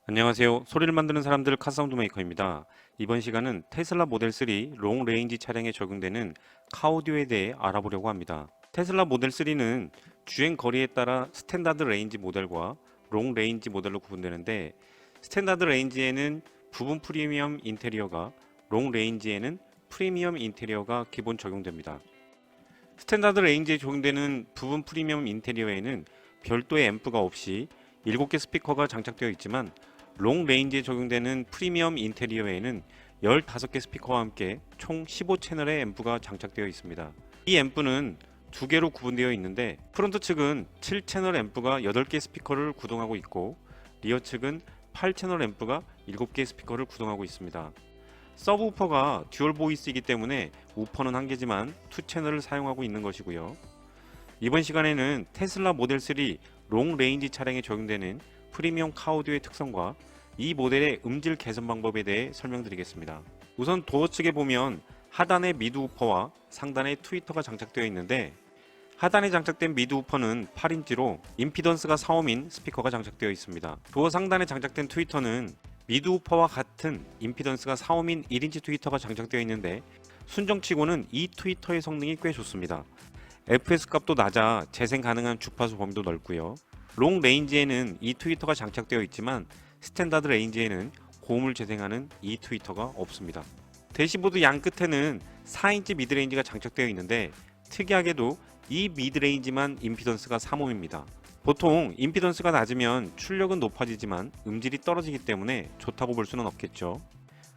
안녕하세요. 소리를 만드는 사람들 카사운드 메이커입니다. 이번 시간은 테슬라 모델 3 롱 레인지 차량에 적용되는 카오디오에 대해 알아보려고 합니다. 테슬라 모델 3는 주행 거리에 따라 스탠다드 레인지 모델과 롱 레인지 모델로 구분되는데, 스탠다드 레인지에는 부분 프리미엄 인테리어가, 롱 레인지에는 프리미엄 인테리어가 기본 적용됩니다. 스탠다드 레인지에 적용되는 부분 프리미엄 인테리어에는 별도의 앰프가 없이 7개 스피커가 장착되어 있지만, 롱 레인지에 적용되는 프리미엄 인테리어에는 15개 스피커와 함께 총 15채널의 앰프가 장착되어 있습니다. 이 앰프는 두 개로 구분되어 있는데, 프론트 측은 7채널 앰프가 8개 스피커를 구동하고 있고, 리어 측은 8채널 앰프가 7개 스피커를 구동하고 있습니다. 서브우퍼가 듀얼 보이스이기 때문에 우퍼는 한 개지만 2채널을 사용하고 있는 것이고요. 이번 시간에는 테슬라 모델 3 롱 레인지 차량에 적용되는 프리미엄 카오디오의 특성과 이 모델의 음질 개선 방법에 대해 설명드리겠습니다. 우선 도어 측에 보면 하단에 미드 우퍼와 상단에 트위터가 장착되어 있는데, 하단에 장착된 미드 우퍼는 8인치로 임피던스가 4옴인 스피커가 장착되어 있습니다. 도어 상단에 장착된 트위터는 미드 우퍼와 같은 임피던스가 4옴인 1인치 트위터가 장착되어 있는데, 순정치고는 이 트위터의 성능이 꽤 좋습니다. fs 값도 낮아 재생 가능한 주파수 범위도 넓고요. 롱 레인지에는 이 트위터가 장착되어 있지만 스탠다드 레인지에는 고음을 재생하는 이 트위터가 없습니다. 대시보드 양 끝에는 4인치 미드레인지가 장착되어 있는데, 특이하게도 이 미드레인지만 임피던스가 3옴입니다. 보통 임피던스가 낮으면 출력은 높아지지만 음질이 떨어지기 때문에 좋다고 볼 수는 없겠죠.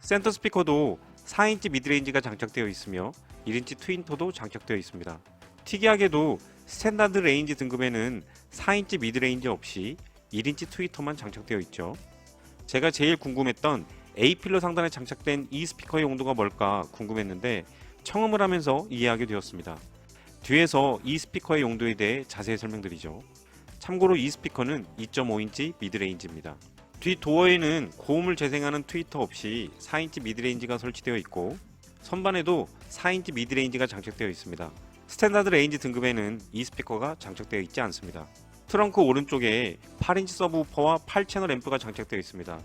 센터 스피커도 4인치 미드레인지가 장착되어 있으며 1인치 트윈터도 장착되어 있습니다. 특이하게도 스탠다드 레인지 등급에는 4인치 미드레인지 없이 1인치 트위터만 장착되어 있죠. 제가 제일 궁금했던 A필러 상단에 장착된 이 스피커의 용도가 뭘까 궁금했는데, 청음을 하면서 이해하게 되었습니다. 뒤에서 이 스피커의 용도에 대해 자세히 설명드리죠. 참고로 이 스피커는 2.5인치 미드레인지입니다. 뒤 도어에는 고음을 재생하는 트위터 없이 4인치 미드레인지가 설치되어 있고, 선반에도 4인치 미드레인지가 장착되어 있습니다. 스탠다드 레인지 등급에는 이 스피커가 장착되어 있지 않습니다. 트렁크 오른쪽에 8인치 서브우퍼와 8채널 앰프가 장착되어 있습니다.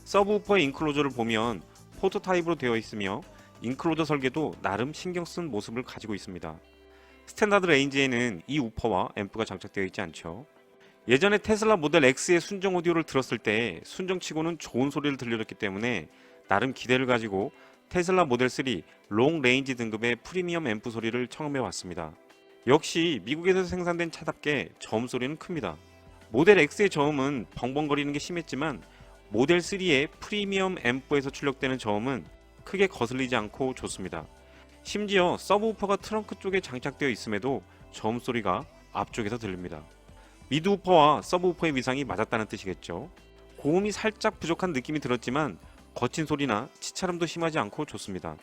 서브우퍼의 인클로저를 보면 포트 타입으로 되어 있으며, 인클로저 설계도 나름 신경 쓴 모습을 가지고 있습니다. 스탠다드 레인지에는 이 우퍼와 앰프가 장착되어 있지 않죠. 예전에 테슬라 모델 X의 순정 오디오를 들었을 때 순정치고는 좋은 소리를 들려줬기 때문에 나름 기대를 가지고 테슬라 모델 3 롱 레인지 등급의 프리미엄 앰프 소리를 청음해 왔습니다. 역시 미국에서 생산된 차답게 저음 소리는 큽니다. 모델 X의 저음은 벙벙거리는 게 심했지만, 모델 3의 프리미엄 앰프에서 출력되는 저음은 크게 거슬리지 않고 좋습니다. 심지어 서브우퍼가 트렁크 쪽에 장착되어 있음에도 저음 소리가 앞쪽에서 들립니다. 미드우퍼와 서브우퍼의 위상이 맞았다는 뜻이겠죠. 고음이 살짝 부족한 느낌이 들었지만 거친 소리나 치차름도 심하지 않고 좋습니다.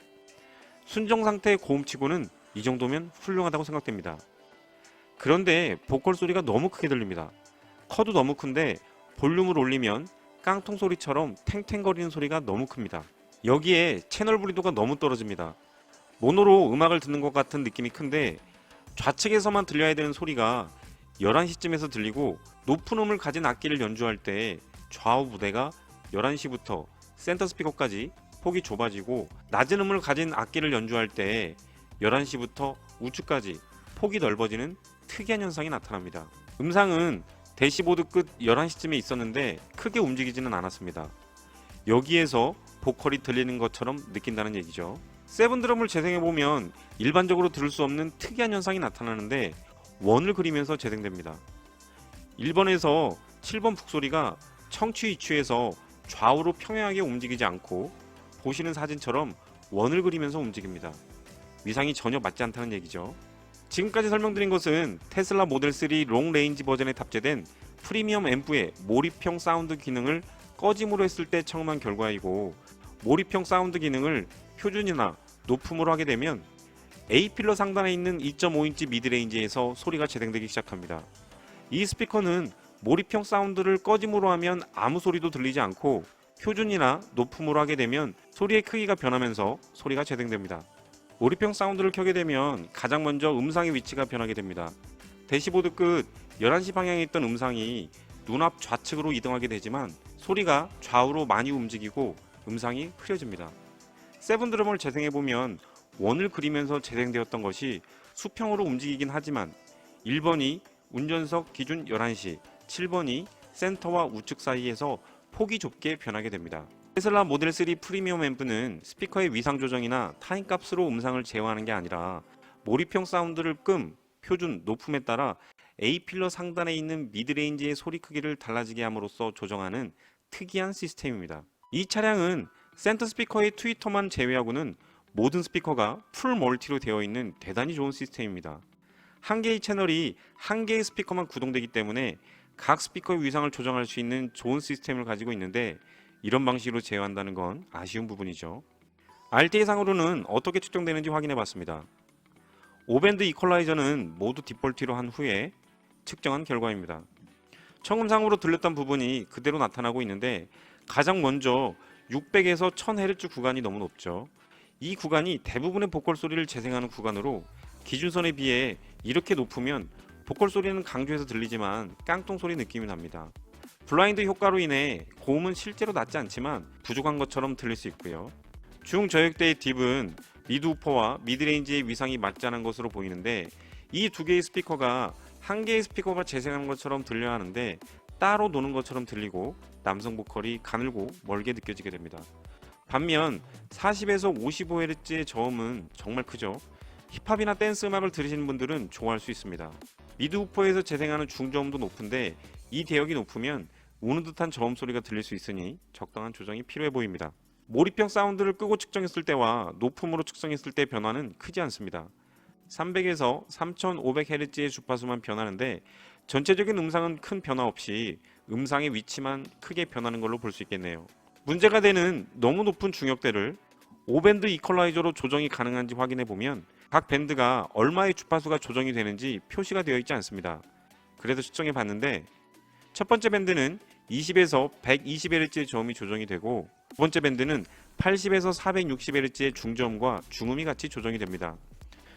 순정 상태의 고음치고는 이 정도면 훌륭하다고 생각됩니다. 그런데 보컬 소리가 너무 크게 들립니다. 커도 너무 큰데 볼륨을 올리면 깡통 소리처럼 탱탱거리는 소리가 너무 큽니다. 여기에 채널 분리도가 너무 떨어집니다. 모노로 음악을 듣는 것 같은 느낌이 큰데, 좌측에서만 들려야 되는 소리가 11시쯤에서 들리고, 높은 음을 가진 악기를 연주할 때 좌우 무대가 11시부터 센터 스피커까지 폭이 좁아지고, 낮은 음을 가진 악기를 연주할 때 11시부터 우측까지 폭이 넓어지는 특이한 현상이 나타납니다. 음상은 대시보드 끝 11시쯤에 있었는데 크게 움직이지는 않았습니다. 여기에서 보컬이 들리는 것처럼 느낀다는 얘기죠. 세븐드럼을 재생해보면 일반적으로 들을 수 없는 특이한 현상이 나타나는데, 원을 그리면서 재생됩니다. 1번에서 7번 북소리가 청취 위치에서 좌우로 평행하게 움직이지 않고 보시는 사진처럼 원을 그리면서 움직입니다. 위상이 전혀 맞지 않다는 얘기죠. 지금까지 설명드린 것은 테슬라 모델 3 롱 레인지 버전에 탑재된 프리미엄 앰프의 몰입형 사운드 기능을 꺼짐으로 했을 때 청음한 결과이고, 몰입형 사운드 기능을 표준이나 높음으로 하게 되면 A필러 상단에 있는 2.5인치 미드레인지에서 소리가 재생되기 시작합니다. 이 스피커는 몰입형 사운드를 꺼짐으로 하면 아무 소리도 들리지 않고, 표준이나 높음으로 하게 되면 소리의 크기가 변하면서 소리가 재생됩니다. 몰입형 사운드를 켜게 되면 가장 먼저 음상의 위치가 변하게 됩니다. 대시보드 끝 11시 방향에 있던 음상이 눈앞 좌측으로 이동하게 되지만 소리가 좌우로 많이 움직이고 음상이 흐려집니다. 세븐 드럼을 재생해보면 원을 그리면서 재생되었던 것이 수평으로 움직이긴 하지만 1번이 운전석 기준 11시, 7번이 센터와 우측 사이에서 폭이 좁게 변하게 됩니다. 테슬라 모델 3 프리미엄 앰프는 스피커의 위상 조정이나 타임값으로 음상을 제어하는 게 아니라 몰입형 사운드를 표준, 높음에 따라 A필러 상단에 있는 미드레인지의 소리 크기를 달라지게 함으로써 조정하는 특이한 시스템입니다. 이 차량은 센터 스피커의 트위터만 제외하고는 모든 스피커가 풀 멀티로 되어 있는 대단히 좋은 시스템입니다. 한 개의 채널이 한 개의 스피커만 구동되기 때문에 각 스피커의 위상을 조정할 수 있는 좋은 시스템을 가지고 있는데 이런 방식으로 제어한다는 건 아쉬운 부분이죠. RTA상으로는 어떻게 측정되는지 확인해 봤습니다. 5밴드 이퀄라이저는 모두 뒷볼티로 한 후에 측정한 결과입니다. 청음상으로 들렸던 부분이 그대로 나타나고 있는데 가장 먼저 600에서 1000Hz 구간이 너무 높죠. 이 구간이 대부분의 보컬 소리를 재생하는 구간으로 기준선에 비해 이렇게 높으면 보컬 소리는 강조해서 들리지만 깡통 소리 느낌이 납니다. 블라인드 효과로 인해 고음은 실제로 낮지 않지만 부족한 것처럼 들릴 수 있고요. 중저역대의 딥은 미드우퍼와 미드레인지의 위상이 맞지 않은 것으로 보이는데 이 두 개의 스피커가 한 개의 스피커가 재생하는 것처럼 들려야 하는데 따로 노는 것처럼 들리고 남성 보컬이 가늘고 멀게 느껴지게 됩니다. 반면 40에서 55Hz의 저음은 정말 크죠. 힙합이나 댄스 음악을 들으시는 분들은 좋아할 수 있습니다. 미드우퍼에서 재생하는 중저음도 높은데 이 대역이 높으면 우는 듯한 저음 소리가 들릴 수 있으니 적당한 조정이 필요해 보입니다. 몰입형 사운드를 끄고 측정했을 때와 높음으로 측정했을 때 변화는 크지 않습니다. 300에서 3500Hz의 주파수만 변하는데 전체적인 음상은 큰 변화 없이 음상의 위치만 크게 변하는 걸로 볼 수 있겠네요. 문제가 되는 너무 높은 중역대를 5밴드 이퀄라이저로 조정이 가능한지 확인해 보면 각 밴드가 얼마의 주파수가 조정이 되는지 표시가 되어 있지 않습니다. 그래서 측정해 봤는데 첫 번째 밴드는 20에서 120Hz의 저음이 조정이 되고 두 번째 밴드는 80에서 460Hz의 중저음과 중음이 같이 조정이 됩니다.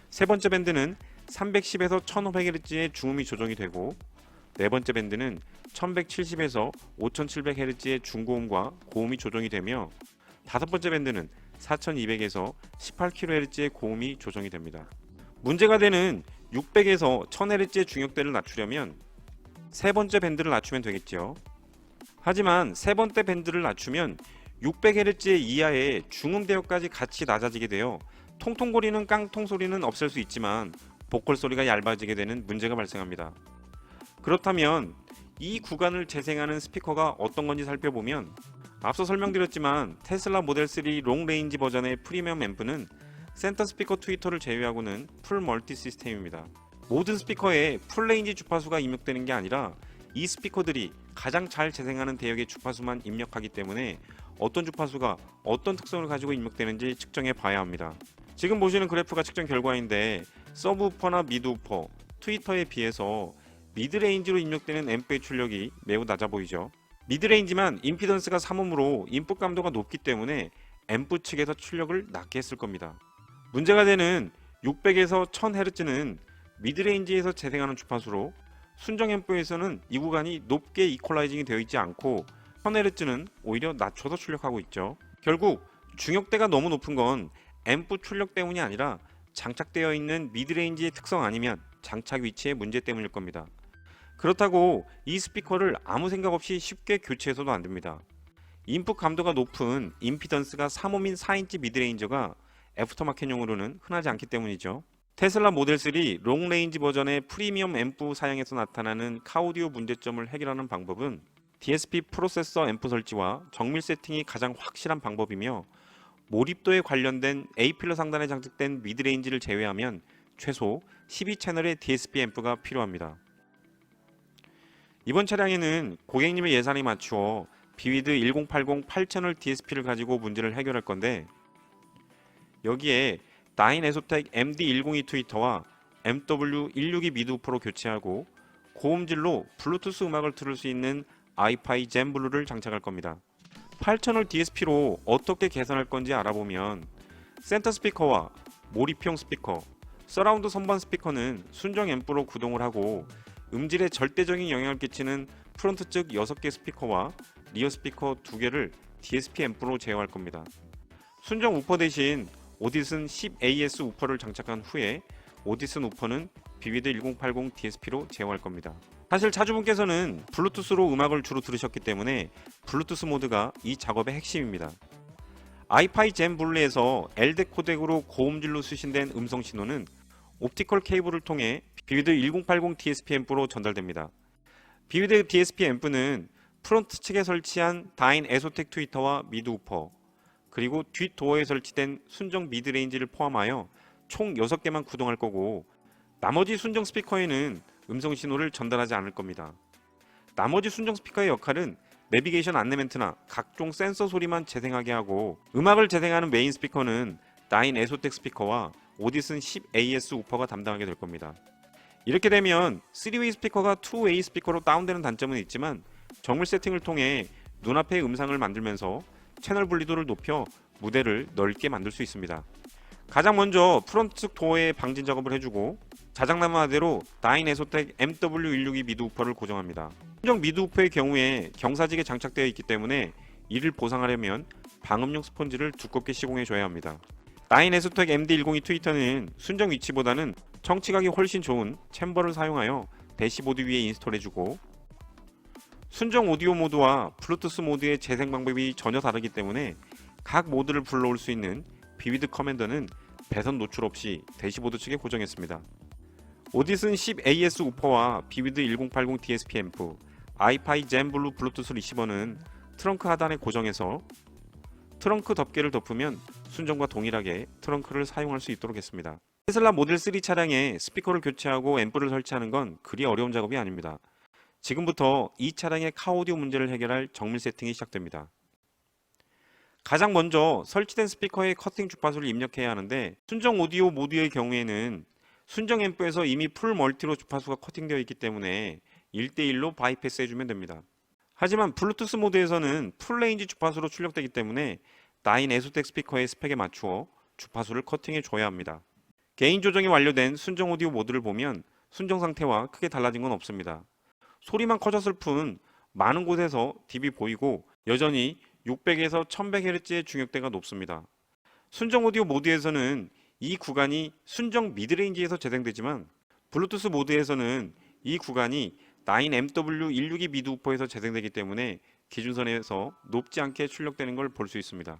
세 번째 밴드는 310에서 1500Hz의 중음이 조정이 되고 네 번째 밴드는 1170에서 5700Hz의 중고음과 고음이 조정이 되며 다섯 번째 밴드는 4200에서 18kHz의 고음이 조정이 됩니다. 문제가 되는 600에서 1000Hz의 중역대를 낮추려면 세 번째 밴드를 낮추면 되겠죠. 하지만 세 번째 밴드를 낮추면 600Hz 이하의 중음 대역까지 같이 낮아지게 되어 통통거리는 깡통 소리는 없앨 수 있지만 보컬 소리가 얇아지게 되는 문제가 발생합니다. 그렇다면 이 구간을 재생하는 스피커가 어떤 건지 살펴보면 앞서 설명드렸지만 테슬라 모델 3 롱 레인지 버전의 프리미엄 앰프는 센터 스피커 트위터를 제외하고는 풀 멀티 시스템입니다. 모든 스피커에 풀 레인지 주파수가 입력되는 게 아니라 이 스피커들이 가장 잘 재생하는 대역의 주파수만 입력하기 때문에 어떤 주파수가 어떤 특성을 가지고 입력되는지 측정해 봐야 합니다. 지금 보시는 그래프가 측정 결과인데 서브우퍼나 미드우퍼, 트위터에 비해서 미드레인지로 입력되는 앰프의 출력이 매우 낮아 보이죠. 미드레인지만 임피던스가 3ohm으로 인풋 감도가 높기 때문에 앰프 측에서 출력을 낮게 했을 겁니다. 문제가 되는 600에서 1000Hz는 미드레인지에서 재생하는 주파수로 순정 앰프에서는 이 구간이 높게 이퀄라이징이 되어 있지 않고 1000Hz는 오히려 낮춰서 출력하고 있죠. 결국 중역대가 너무 높은 건 앰프 출력 때문이 아니라 장착되어 있는 미드레인지의 특성 아니면 장착 위치의 문제 때문일 겁니다. 그렇다고 이 스피커를 아무 생각 없이 쉽게 교체해서도 안됩니다. 인풋 감도가 높은 임피던스가 3ohm인 4인치 미드레인저가 애프터마켓용으로는 흔하지 않기 때문이죠. 테슬라 모델 3 롱 레인지 버전의 프리미엄 앰프 사양에서 나타나는 카오디오 문제점을 해결하는 방법은 DSP 프로세서 앰프 설치와 정밀 세팅이 가장 확실한 방법이며 몰입도에 관련된 A필러 상단에 장착된 미드레인지를 제외하면 최소 12채널의 DSP 앰프가 필요합니다. 이번 차량에는 고객님의 예산에 맞추어 비위드 1080 8채널 DSP를 가지고 문제를 해결할 건데 여기에 다인 에소텍 MD102 트위터와 MW162 미드우퍼로 교체하고 고음질로 블루투스 음악을 들을 수 있는 아이파이 젠 블루를 장착할 겁니다. 8채널 DSP로 어떻게 개선할 건지 알아보면 센터 스피커와 몰입형 스피커, 서라운드 선반 스피커는 순정 앰프로 구동을 하고 음질에 절대적인 영향을 끼치는 프론트 측 6개 스피커와 리어 스피커 2개를 DSP 앰프로 제어할 겁니다. 순정 우퍼 대신 오디슨 10AS 우퍼를 장착한 후에 오디슨 우퍼는 비비드 1080 DSP로 제어할 겁니다. 사실 차주분께서는 블루투스로 음악을 주로 들으셨기 때문에 블루투스 모드가 이 작업의 핵심입니다. 아이파이 젠 블루에서 LDAC 코덱으로 고음질로 수신된 음성 신호는 옵티컬 케이블을 통해 비비드 1080 DSP 앰프로 전달됩니다. 비비드 DSP 앰프는 프론트 측에 설치한 다인 에소텍 트위터와 미드 우퍼, 그리고 뒷 도어에 설치된 순정 미드레인지를 포함하여 총 6개만 구동할 거고, 나머지 순정 스피커에는 음성 신호를 전달하지 않을 겁니다. 나머지 순정 스피커의 역할은 내비게이션 안내멘트나 각종 센서 소리만 재생하게 하고, 음악을 재생하는 메인 스피커는 다인 에소텍 스피커와 오디슨 10AS 우퍼가 담당하게 될 겁니다. 이렇게 되면 3웨이 스피커가 2웨이 스피커로 다운되는 단점은 있지만 정밀 세팅을 통해 눈앞의 음상을 만들면서 채널 분리도를 높여 무대를 넓게 만들 수 있습니다. 가장 먼저 프론트 측 도어에 방진 작업을 해주고, 자작나무화대로 다인 에소텍 MW162 미드 우퍼를 고정합니다. 순정 미드 우퍼의 경우에 경사직에 장착되어 있기 때문에 이를 보상하려면 방음용 스펀지를 두껍게 시공해 줘야 합니다. 다인 에소텍 MD102 트위터는 순정 위치보다는 청취각이 훨씬 좋은 챔버를 사용하여 대시보드 위에 인스톨해주고, 순정 오디오 모드와 블루투스 모드의 재생 방법이 전혀 다르기 때문에 각 모드를 불러올 수 있는 비비드 커맨더는 배선 노출 없이 대시보드 측에 고정했습니다. 오디슨 10AS 우퍼와 비비드 1080 DSP 앰프, 아이파이 젠 블루 블루투스 리시버는 트렁크 하단에 고정해서 트렁크 덮개를 덮으면 순정과 동일하게 트렁크를 사용할 수 있도록 했습니다. 테슬라 모델 3 차량에 스피커를 교체하고 앰프를 설치하는 건 그리 어려운 작업이 아닙니다. 지금부터 이 차량의 카오디오 문제를 해결할 정밀 세팅이 시작됩니다. 가장 먼저 설치된 스피커에 커팅 주파수를 입력해야 하는데, 순정 오디오 모드의 경우에는 순정 앰프에서 이미 풀 멀티로 주파수가 커팅되어 있기 때문에 1대1로 바이패스 해주면 됩니다. 하지만 블루투스 모드에서는 풀 레인지 주파수로 출력되기 때문에 다인 에소텍 스피커의 스펙에 맞추어 주파수를 커팅해 줘야 합니다. 개인 조정이 완료된 순정 오디오 모드를 보면 순정 상태와 크게 달라진 건 없습니다. 소리만 커졌을 뿐 많은 곳에서 딥이 보이고 여전히 600에서 1100Hz의 중역대가 높습니다. 순정 오디오 모드에서는 이 구간이 순정 미드레인지에서 재생되지만 블루투스 모드에서는 이 구간이 다인 MW162 미드 우퍼에서 재생되기 때문에 기준선에서 높지 않게 출력되는 걸 볼 수 있습니다.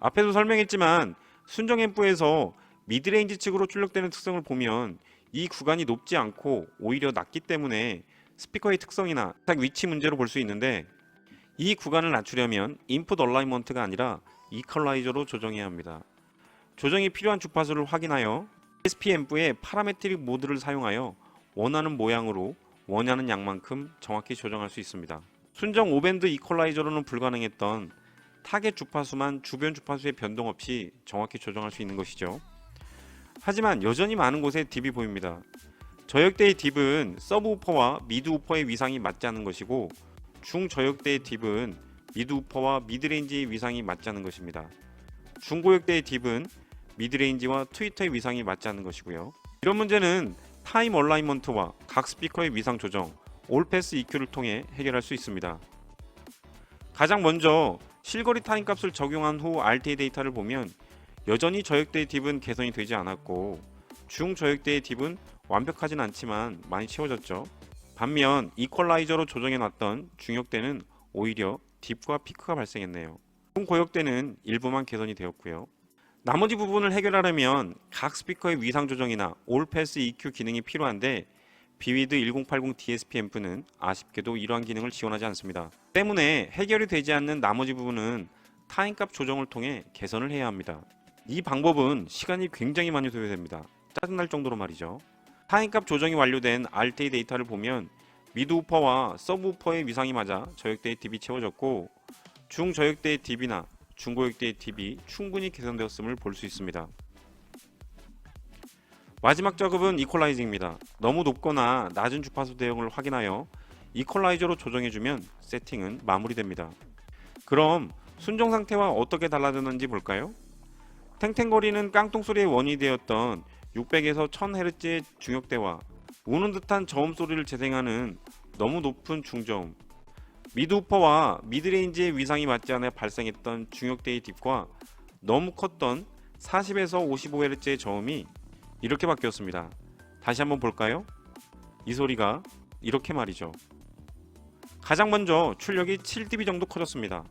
앞에도 설명했지만 순정 앰프에서 미드레인지 측으로 출력되는 특성을 보면 이 구간이 높지 않고 오히려 낮기 때문에 스피커의 특성이나 위치 문제로 볼 수 있는데, 이 구간을 낮추려면 인풋 얼라이먼트가 아니라 이퀄라이저로 조정해야 합니다. 조정이 필요한 주파수를 확인하여 DSP 앰프의 파라메트릭 모드를 사용하여 원하는 모양으로 원하는 양만큼 정확히 조정할 수 있습니다. 순정 5밴드 이퀄라이저로는 불가능했던 타겟 주파수만 주변 주파수의 변동 없이 정확히 조정할 수 있는 것이죠. 하지만 여전히 많은 곳에 딥이 보입니다. 저역대의 딥은 서브우퍼와 미드우퍼의 위상이 맞지 않는 것이고, 중저역대의 딥은 미드우퍼와 미드레인지의 위상이 맞지 않는 것입니다. 중고역대의 딥은 미드레인지와 트위터의 위상이 맞지 않는 것이고요. 이런 문제는 타임 얼라이먼트와 각 스피커의 위상 조정, 올패스 EQ를 통해 해결할 수 있습니다. 가장 먼저 실거리 타임 값을 적용한 후 RTA 데이터를 보면 여전히 저역대의 딥은 개선이 되지 않았고, 중저역대의 딥은 완벽하진 않지만 많이 채워졌죠. 반면 이퀄라이저로 조정해놨던 중역대는 오히려 딥과 피크가 발생했네요. 중고역대는 일부만 개선이 되었고요. 나머지 부분을 해결하려면 각 스피커의 위상 조정이나 올패스 EQ 기능이 필요한데, 비비드 1080 DSP 앰프는 아쉽게도 이러한 기능을 지원하지 않습니다. 때문에 해결이 되지 않는 나머지 부분은 타임값 조정을 통해 개선을 해야 합니다. 이 방법은 시간이 굉장히 많이 소요됩니다. 짜증날 정도로 말이죠. 타임값 조정이 완료된 RTA 데이터를 보면 미드우퍼와 서브우퍼의 위상이 맞아 저역대의 딥이 채워졌고, 중저역대의 딥이나 중고역대의 딥이 충분히 개선되었음을 볼 수 있습니다. 마지막 작업은 이퀄라이징입니다. 너무 높거나 낮은 주파수 대응을 확인하여 이퀄라이저로 조정해주면 세팅은 마무리됩니다. 그럼 순정 상태와 어떻게 달라졌는지 볼까요? 탱탱거리는 깡통소리의 원인이 되었던 600에서 1000Hz의 중역대와 우는 듯한 저음 소리를 재생하는 너무 높은 중저음, 미드우퍼와 미드레인지의 위상이 맞지 않아 발생했던 중역대의 딥과 너무 컸던 40에서 55Hz의 저음이 이렇게 바뀌었습니다. 다시 한번 볼까요? 이 소리가 이렇게 말이죠. 가장 먼저 출력이 7dB 정도 커졌습니다.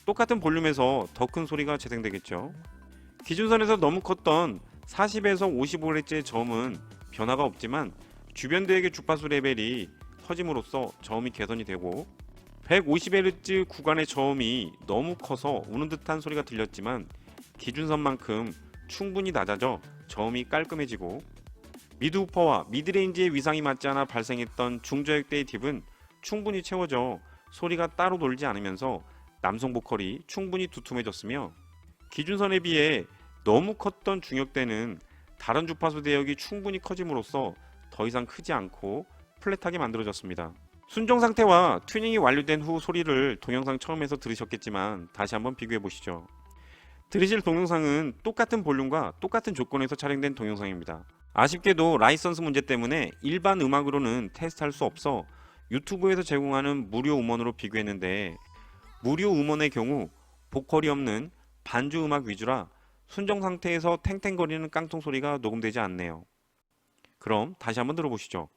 똑같은 볼륨에서 더 큰 소리가 재생되겠죠. 기준선에서 너무 컸던 40에서 55Hz의 저음은 변화가 없지만 주변 대역의 주파수 레벨이 커짐으로써 저음이 개선이 되고 150Hz 구간의 저음이 너무 커서 우는 듯한 소리가 들렸지만 기준선만큼 충분히 낮아져 저음이 깔끔해지고 미드우퍼와 미드레인지의 위상이 맞지 않아 발생했던 중저역대의 딥은 충분히 채워져 소리가 따로 돌지 않으면서 남성 보컬이 충분히 두툼해졌으며 기준선에 비해 너무 컸던 중역대는 다른 주파수 대역이 충분히 커짐으로써 더 이상 크지 않고 플랫하게 만들어졌습니다. 순정 상태와 튜닝이 완료된 후 소리를 동영상 처음에서 들으셨겠지만 다시 한번 비교해 보시죠. 들으실 동영상은 똑같은 볼륨과 똑같은 조건에서 촬영된 동영상입니다. 아쉽게도 라이선스 문제 때문에 일반 음악으로는 테스트할 수 없어 유튜브에서 제공하는 무료 음원으로 비교했는데 무료 음원의 경우 보컬이 없는 반주 음악 위주라 순정 상태에서 탱탱거리는 깡통 소리가 녹음되지 않네요. 그럼 다시 한번 들어보시죠.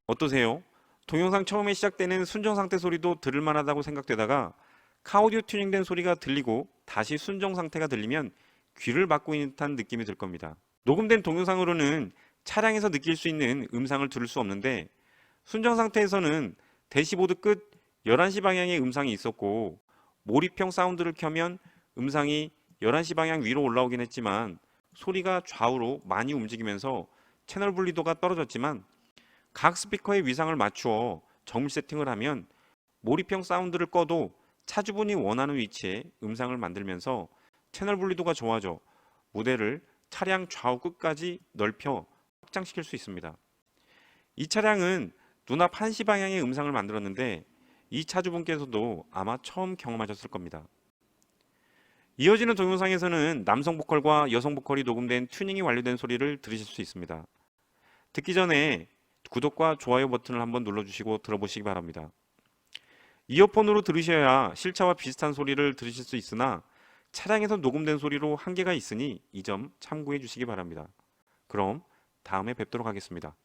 어떠세요? 동영상 처음에 시작되는 순정 상태 소리도 들을만하다고 생각되다가 카오디오 튜닝된 소리가 들리고 다시 순정 상태가 들리면 귀를 막고 있는 듯한 느낌이 들 겁니다. 녹음된 동영상으로는 차량에서 느낄 수 있는 음상을 들을 수 없는데 순정 상태에서는 대시보드 끝 11시 방향의 음상이 있었고 몰입형 사운드를 켜면 음상이 11시 방향 위로 올라오긴 했지만 소리가 좌우로 많이 움직이면서 채널 분리도가 떨어졌지만 각 스피커의 위상을 맞추어 정밀 세팅을 하면 몰입형 사운드를 꺼도 차주분이 원하는 위치에 음상을 만들면서 채널 분리도가 좋아져 무대를 차량 좌우 끝까지 넓혀 확장시킬 수 있습니다. 이 차량은 눈앞 1시 방향의 음상을 만들었는데 이 차주분께서도 아마 처음 경험하셨을 겁니다. 이어지는 동영상에서는 남성 보컬과 여성 보컬이 녹음된 튜닝이 완료된 소리를 들으실 수 있습니다. 듣기 전에 구독과 좋아요 버튼을 한번 눌러주시고 들어보시기 바랍니다. 이어폰으로 들으셔야 실차와 비슷한 소리를 들으실 수 있으나 차량에서 녹음된 소리로 한계가 있으니 이 점 참고해 주시기 바랍니다. 그럼 다음에 뵙도록 하겠습니다.